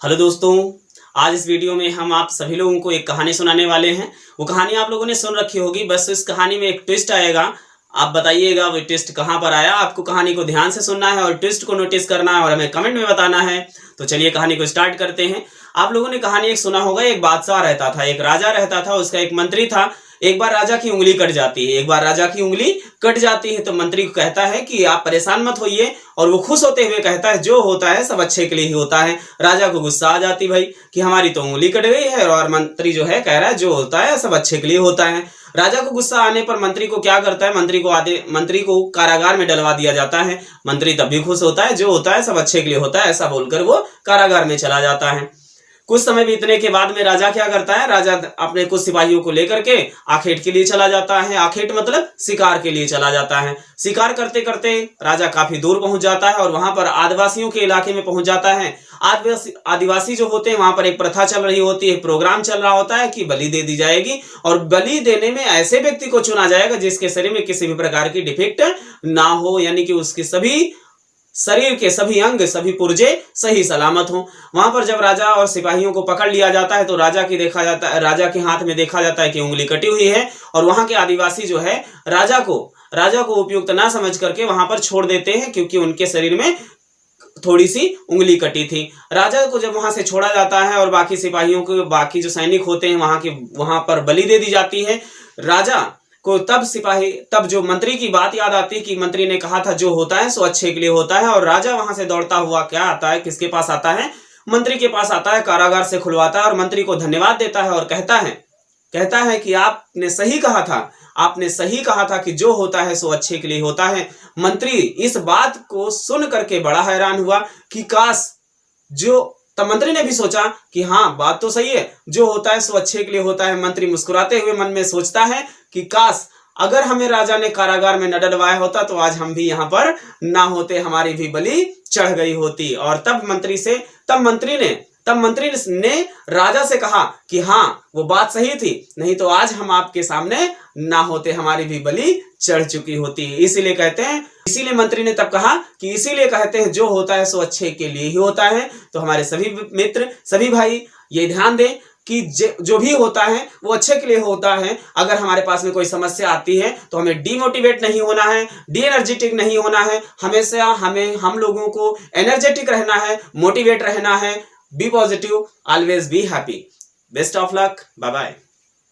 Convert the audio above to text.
Hello दोस्तों, आज इस वीडियो में हम आप सभी लोगों को एक कहानी सुनाने वाले हैं। वो कहानी आप लोगों ने सुन रखी होगी, बस इस कहानी में एक ट्विस्ट आएगा। आप बताइएगा वो ट्विस्ट कहाँ पर आया। आपको कहानी को ध्यान से सुनना है और ट्विस्ट को नोटिस करना है और हमें कमेंट में बताना है। तो चलिए कहानी को स्टार्ट करते हैं। आप लोगों ने कहानी एक सुना होगा, एक बादशाह रहता था, एक राजा रहता था, उसका एक मंत्री था। एक बार राजा की उंगली कट जाती है, तो मंत्री को कहता है कि आप परेशान मत होइए, और वो खुश होते हुए कहता है जो होता है सब अच्छे के लिए ही होता है। राजा को गुस्सा आ जाती भाई कि हमारी तो उंगली कट गई है, और मंत्री जो है कह रहा है जो होता है सब अच्छे के लिए होता है। राजा को गुस्सा आने पर मंत्री को क्या करता है, मंत्री को कारागार में डलवा दिया जाता है। मंत्री तब भी खुश होता है, जो होता है सब अच्छे के लिए होता है, ऐसा बोलकर वो कारागार में चला जाता है। कुछ समय बीतने के बाद में राजा क्या करता है, राजा अपने कुछ सिपाहियों को लेकर के आखेट के लिए चला जाता है। आखेट मतलब शिकार के लिए चला जाता है। शिकार करते करते राजा काफी दूर पहुंच जाता है और वहां पर आदिवासियों के इलाके में पहुंच जाता है। आदिवासी जो होते हैं वहां पर एक प्रथा चल रही होती है, प्रोग्राम चल रहा होता है कि बलि दे दी जाएगी, और बलि देने में ऐसे व्यक्ति को चुना जाएगा जिसके शरीर में किसी भी प्रकार की डिफेक्ट ना हो, यानी कि उसके सभी शरीर के सभी अंग, सभी पुर्जे सही सलामत हो। वहां पर जब राजा और सिपाहियों को पकड़ लिया जाता है तो राजा के हाथ में देखा जाता है कि उंगली कटी हुई है, और वहां के आदिवासी जो है राजा को उपयुक्त ना समझ करके वहां पर छोड़ देते हैं, क्योंकि उनके शरीर में थोड़ी सी उंगली कटी थी। राजा को जब वहां से छोड़ा जाता है और बाकी सिपाहियों को, बाकी जो सैनिक होते हैं वहां पर बलि दे दी जाती है। राजा को तब जो मंत्री की बात याद आती कि मंत्री ने कहा था जो होता है सो अच्छे के लिए होता है, और राजा वहां से दौड़ता हुआ क्या आता है, किसके पास आता है, मंत्री के पास आता है, कारागार से खुलवाता है और मंत्री को धन्यवाद देता है और कहता है कि आपने सही कहा था कि जो होता है सो अच्छे के लिए होता है। मंत्री इस बात को सुन करके बड़ा हैरान हुआ कि तब मंत्री ने भी सोचा कि हाँ बात तो सही है, जो होता है सो अच्छे के लिए होता है। मंत्री मुस्कुराते हुए मन में सोचता है कि काश अगर हमें राजा ने कारागार में न डलवाया होता तो आज हम भी यहाँ पर ना होते, हमारी भी बलि चढ़ गई होती। और तब मंत्री ने राजा से कहा कि हाँ वो बात सही थी, नहीं तो आज हम आपके सामने ना होते, हमारी भी बलि चढ़ चुकी होती। इसीलिए मंत्री ने तब कहा कि इसीलिए कहते हैं जो होता है सो अच्छे के लिए ही होता है। तो हमारे सभी मित्र, सभी भाई ये ध्यान दें कि जो भी होता है वो अच्छे के लिए होता है। अगर हमारे पास में कोई समस्या आती है तो हमें डीमोटिवेट नहीं होना है, डी एनर्जेटिक नहीं होना है। हमेशा हम लोगों को एनर्जेटिक रहना है, मोटिवेट रहना है। Be positive, always be happy. Best of luck, bye bye.